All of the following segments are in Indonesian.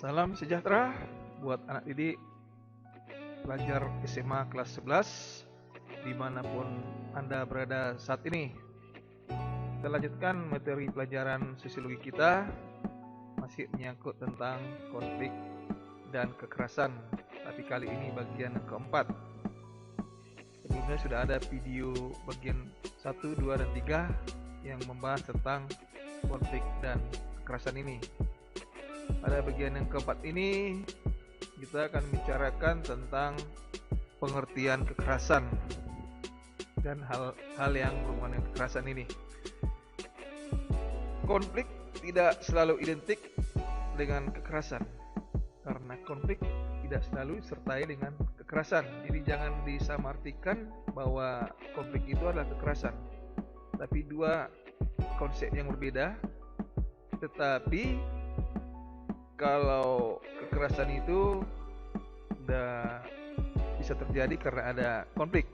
Salam sejahtera buat anak didik pelajar SMA kelas 11 dimanapun Anda berada saat ini. Kita lanjutkan materi pelajaran sosiologi kita, masih menyangkut tentang konflik dan kekerasan, tapi kali ini bagian yang keempat. Sebelumnya sudah ada video bagian 1, 2, dan 3 yang membahas tentang konflik dan kekerasan ini. Pada bagian yang keempat ini kita akan bicarakan tentang pengertian kekerasan dan hal-hal yang berhubungan dengan kekerasan ini. Konflik tidak selalu identik dengan kekerasan, karena konflik tidak selalu disertai dengan kekerasan. Jadi jangan disamaratikan bahwa konflik itu adalah kekerasan, tapi dua konsep yang berbeda. Tetapi kalau kekerasan itu sudah bisa terjadi karena ada konflik.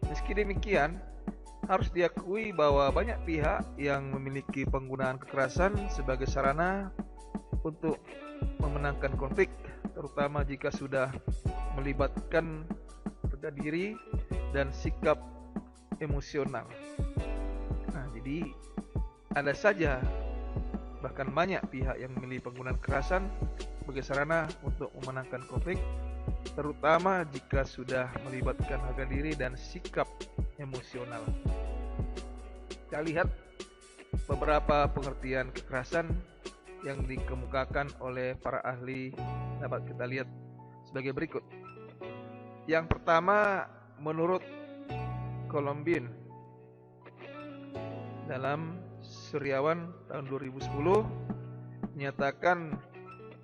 Meski demikian, harus diakui bahwa banyak pihak yang memiliki penggunaan kekerasan sebagai sarana untuk memenangkan konflik, terutama jika sudah melibatkan harga diri dan sikap emosional. Jadi ada saja bahkan banyak pihak yang memilih penggunaan kekerasan sebagai sarana untuk memenangkan konflik, terutama jika sudah melibatkan harga diri dan sikap emosional. Kita lihat beberapa pengertian kekerasan yang dikemukakan oleh para ahli, dapat kita lihat sebagai berikut. Yang pertama, menurut Colombine dalam Suryawan tahun 2010 menyatakan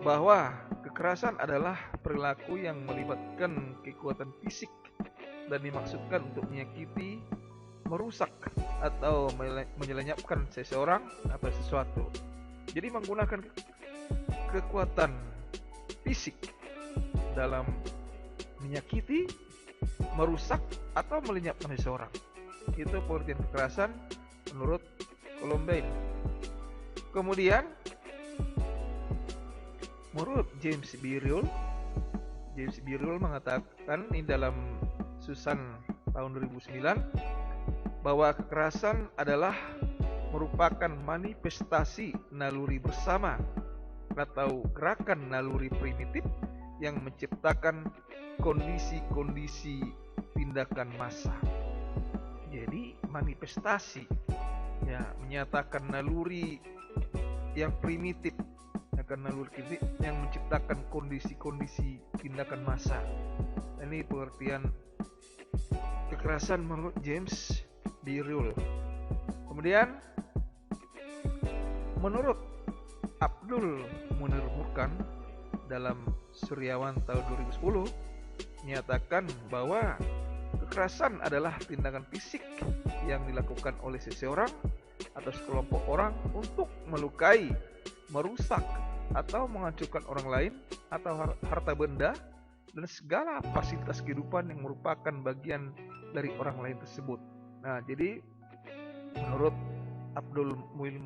bahwa kekerasan adalah perilaku yang melibatkan kekuatan fisik dan dimaksudkan untuk menyakiti, merusak, atau menyelenyapkan seseorang atau sesuatu. Jadi menggunakan kekuatan fisik dalam menyakiti, merusak, atau melenyapkan seseorang. Itu pengertian kekerasan menurut Colombine. Kemudian menurut James B. Riley mengatakan ini dalam Susan tahun 2009 bahwa kekerasan adalah merupakan manifestasi naluri bersama atau gerakan naluri primitif yang menciptakan kondisi-kondisi tindakan massa. Jadi manifestasi menyatakan naluri yang primitif, yang menciptakan kondisi-kondisi tindakan massa. Ini pengertian kekerasan menurut James B. Riley. Kemudian menurut Abdul Munir Murkan dalam Suryawan tahun 2010 menyatakan bahwa kekerasan adalah tindakan fisik yang dilakukan oleh seseorang atau sekelompok orang untuk melukai, merusak, atau menghancurkan orang lain atau harta benda dan segala fasilitas kehidupan yang merupakan bagian dari orang lain tersebut. Jadi menurut Abdul Munir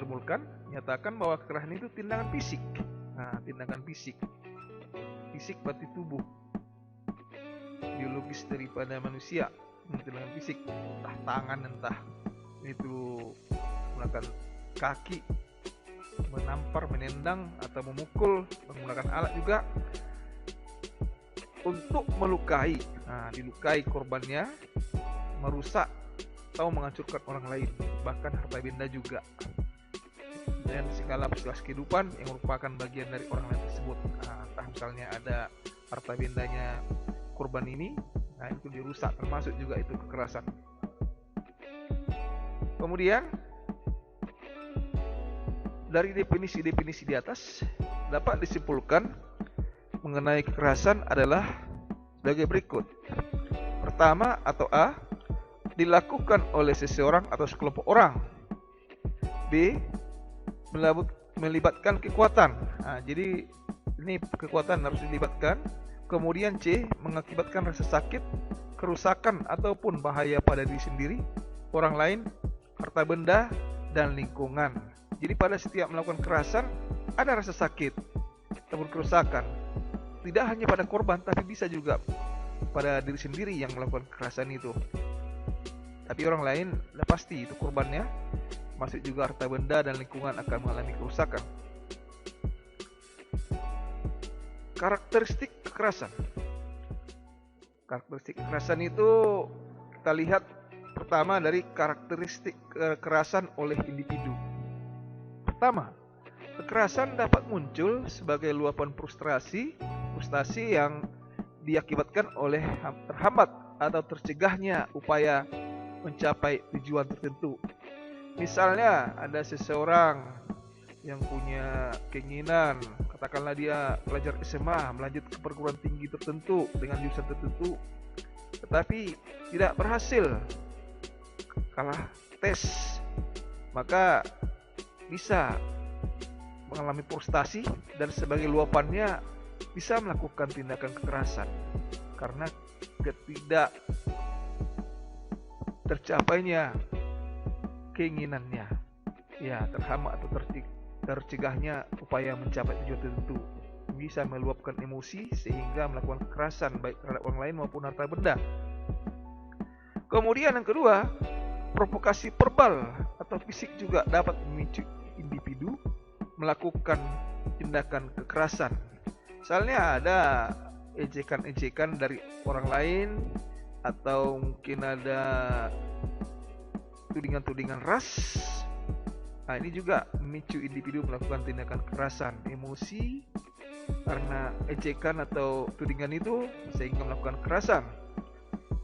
Murkan menyatakan bahwa kekerasan itu tindakan fisik. Tindakan fisik. Fisik berarti tubuh biologis daripada manusia. Tindakan fisik, entah tangan, entah itu menggunakan kaki, menampar, menendang, atau memukul, menggunakan alat juga untuk melukai. Dilukai korbannya, merusak atau menghancurkan orang lain, bahkan harta benda juga, dan segala fasilitas kehidupan yang merupakan bagian dari orang lain tersebut. Entah misalnya ada harta bendanya korban ini, itu dirusak, termasuk juga itu kekerasan. Kemudian dari definisi-definisi di atas dapat disimpulkan mengenai kekerasan adalah sebagai berikut. Pertama atau A, dilakukan oleh seseorang atau sekelompok orang. B, melibatkan kekuatan. Jadi ini kekuatan harus dilibatkan. Kemudian C, mengakibatkan rasa sakit, kerusakan ataupun bahaya pada diri sendiri, orang lain, harta benda, dan lingkungan. Jadi pada setiap melakukan kekerasan ada rasa sakit ataupun kerusakan, tidak hanya pada korban tapi bisa juga pada diri sendiri yang melakukan kekerasan itu. Tapi orang lain pasti itu korbannya, masuk juga harta benda dan lingkungan akan mengalami kerusakan. Karakteristik kekerasan. Karakteristik kekerasan itu kita lihat pertama dari karakteristik kekerasan oleh individu. Pertama, kekerasan dapat muncul sebagai luapan frustasi yang diakibatkan oleh terhambat atau tercegahnya upaya mencapai tujuan tertentu. Misalnya ada seseorang yang punya keinginan, katakanlah dia pelajar SMA melanjut ke perguruan tinggi tertentu dengan jurusan tertentu, tetapi tidak berhasil, kalah tes, maka bisa mengalami frustasi dan sebagai luapannya bisa melakukan tindakan kekerasan karena ketidak tercapainya keinginannya, ya terhambat atau tercegahnya upaya mencapai tujuan tertentu, bisa meluapkan emosi sehingga melakukan kekerasan baik terhadap orang lain maupun harta benda. Kemudian yang kedua, provokasi verbal atau fisik juga dapat memicu individu melakukan tindakan kekerasan. Misalnya ada ejekan-ejekan dari orang lain, atau mungkin ada tudingan-tudingan ras. Nah, ini juga memicu individu melakukan tindakan kekerasan, emosi karena ejekan atau tudingan itu sehingga melakukan kekerasan.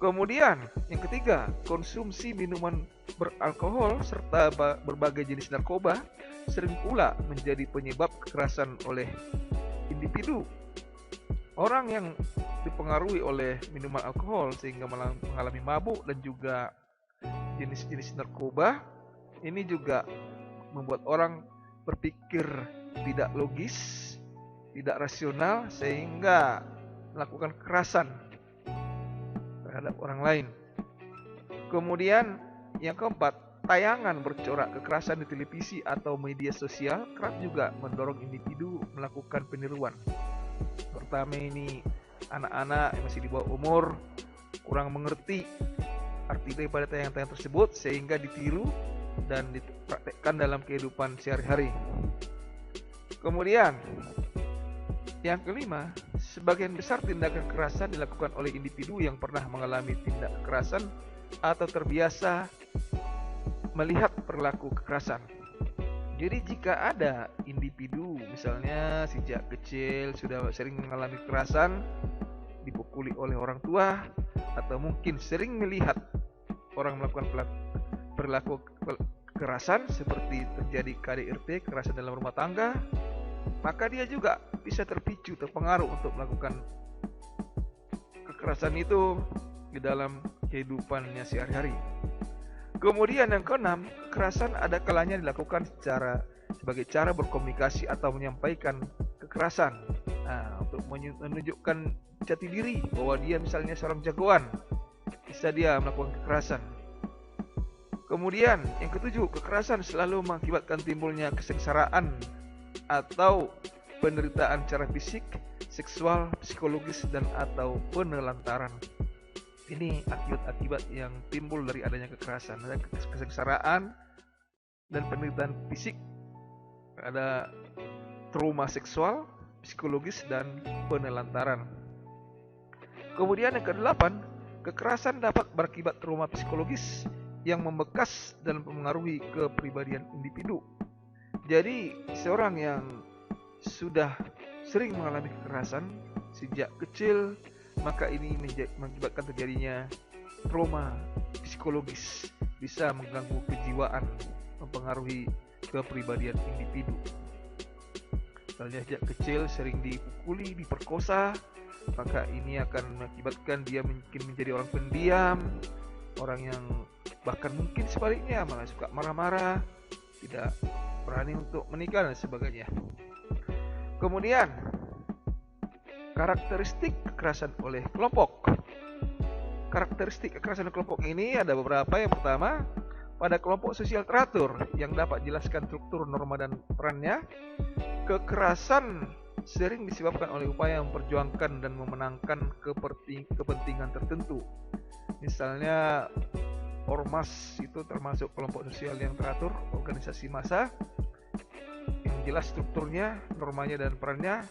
Kemudian yang ketiga, konsumsi minuman beralkohol serta berbagai jenis narkoba sering pula menjadi penyebab kekerasan oleh individu. Orang yang dipengaruhi oleh minuman alkohol sehingga mengalami mabuk dan juga jenis-jenis narkoba, ini juga membuat orang berpikir tidak logis, tidak rasional sehingga melakukan kekerasan terhadap orang lain. Kemudian yang keempat, tayangan bercorak kekerasan di televisi atau media sosial kerap juga mendorong individu melakukan peniruan. Pertama ini anak-anak yang masih di bawah umur kurang mengerti arti daripada tayangan-tayangan tersebut sehingga ditiru dan dipraktekkan dalam kehidupan sehari-hari. Kemudian yang kelima, sebagian besar tindakan kekerasan dilakukan oleh individu yang pernah mengalami tindak kekerasan atau terbiasa melihat perilaku kekerasan. Jadi jika ada individu misalnya sejak kecil sudah sering mengalami kekerasan, dipukuli oleh orang tua, atau mungkin sering melihat orang melakukan perilaku kekerasan seperti terjadi KDRT, kekerasan dalam rumah tangga, maka dia juga bisa terpicu, terpengaruh untuk melakukan kekerasan itu di dalam kehidupannya sehari-hari. Kemudian yang keenam, kekerasan ada kalanya dilakukan sebagai cara berkomunikasi atau menyampaikan kekerasan. Nah, untuk menunjukkan jati diri bahwa dia misalnya seorang jagoan, bisa dia melakukan kekerasan. Kemudian yang ketujuh, kekerasan selalu mengakibatkan timbulnya kesengsaraan atau penderitaan secara fisik, seksual, psikologis, dan atau penelantaran. Ini akibat-akibat yang timbul dari adanya kekerasan. Ada kesengsaraan dan penderitaan fisik, ada trauma seksual, psikologis, dan penelantaran. Kemudian yang kedelapan, kekerasan dapat berakibat trauma psikologis yang membekas dan mempengaruhi kepribadian individu. Jadi seorang yang sudah sering mengalami kekerasan sejak kecil, maka ini mengakibatkan terjadinya trauma psikologis, bisa mengganggu kejiwaan, mempengaruhi kepribadian individu. Misalnya sejak kecil sering dipukuli, diperkosa, maka ini akan mengakibatkan dia mungkin menjadi orang pendiam, orang yang bahkan mungkin sebaliknya malah suka marah-marah, tidak berani untuk menikah dan sebagainya. Kemudian karakteristik kekerasan oleh kelompok. Karakteristik kekerasan kelompok ini ada beberapa. Yang pertama, pada kelompok sosial teratur yang dapat jelaskan struktur, norma, dan perannya, kekerasan sering disebabkan oleh upaya memperjuangkan dan memenangkan kepentingan tertentu. Misalnya ormas itu termasuk kelompok sosial yang teratur, organisasi massa yang jelas strukturnya, normanya, dan perannya.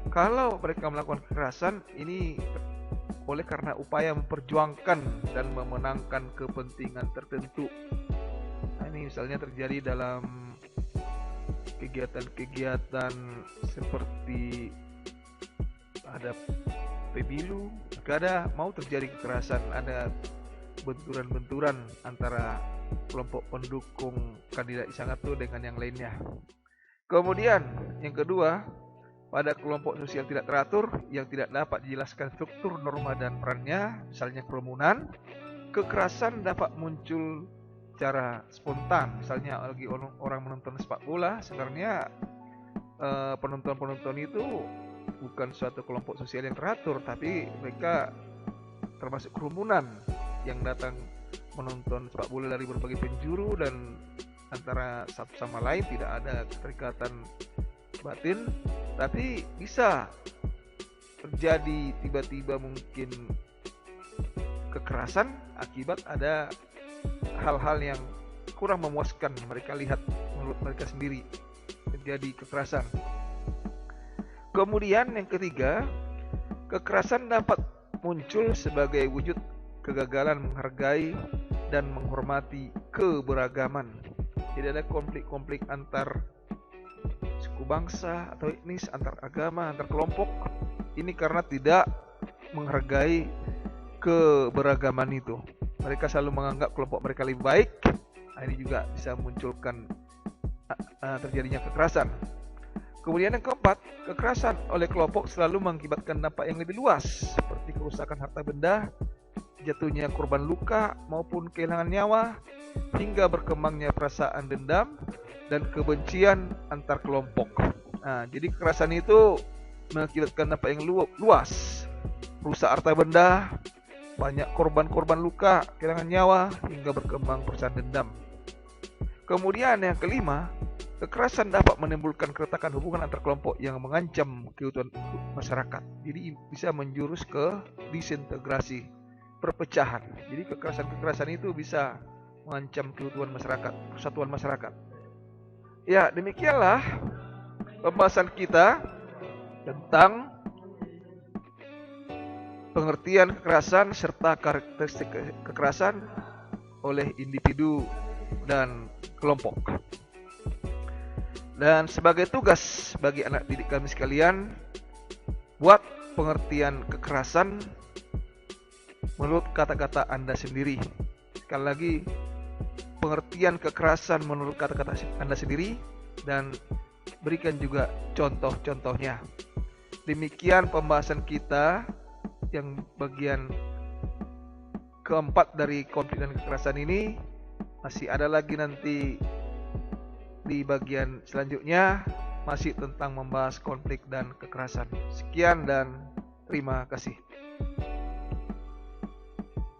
Kalau mereka melakukan kekerasan ini oleh karena upaya memperjuangkan dan memenangkan kepentingan tertentu. Nah, ini misalnya terjadi dalam kegiatan-kegiatan seperti ada pemilu, ada mau terjadi kekerasan, ada benturan-benturan antara kelompok pendukung kandidat satu dengan yang lainnya. Kemudian yang kedua, pada kelompok sosial tidak teratur yang tidak dapat dijelaskan struktur, norma, dan perannya, misalnya kerumunan, kekerasan dapat muncul secara spontan. Misalnya lagi orang menonton sepak bola, sebenarnya penonton-penonton itu bukan suatu kelompok sosial yang teratur, tapi mereka termasuk kerumunan yang datang menonton sepak bola dari berbagai penjuru, dan antara satu sama lain tidak ada keterikatan batin, tapi bisa terjadi tiba-tiba mungkin kekerasan akibat ada hal-hal yang kurang memuaskan mereka lihat menurut mereka sendiri, terjadi kekerasan. Kemudian yang ketiga, kekerasan dapat muncul sebagai wujud kegagalan menghargai dan menghormati keberagaman. Jadi ada konflik-konflik antar suku bangsa atau etnis, antar agama, antar kelompok. Ini karena tidak menghargai keberagaman itu. Mereka selalu menganggap kelompok mereka lebih baik. Nah, ini juga bisa memunculkan terjadinya kekerasan. Kemudian yang keempat, kekerasan oleh kelompok selalu mengakibatkan dampak yang lebih luas, seperti kerusakan harta benda, jatuhnya korban luka maupun kehilangan nyawa, hingga berkembangnya perasaan dendam dan kebencian antar kelompok. Nah, jadi kekerasan itu mengakibatkan dampak yang luas, rusak harta benda, banyak korban-korban luka, kehilangan nyawa, hingga berkembang perasaan dendam. Kemudian yang kelima, kekerasan dapat menimbulkan keretakan hubungan antar kelompok yang mengancam keutuhan masyarakat. Jadi bisa menjurus ke disintegrasi, perpecahan. Jadi kekerasan-kekerasan itu bisa mengancam keutuhan masyarakat, persatuan masyarakat. Ya, demikianlah pembahasan kita tentang pengertian kekerasan serta karakteristik kekerasan oleh individu dan kelompok. Dan sebagai tugas bagi anak didik kami sekalian, buat pengertian kekerasan menurut kata-kata Anda sendiri. Sekali lagi, pengertian kekerasan menurut kata-kata Anda sendiri, dan berikan juga contoh-contohnya. Demikian pembahasan kita yang bagian keempat dari konflik dan kekerasan ini. Masih ada lagi nanti di bagian selanjutnya, masih tentang membahas konflik dan kekerasan. Sekian dan terima kasih.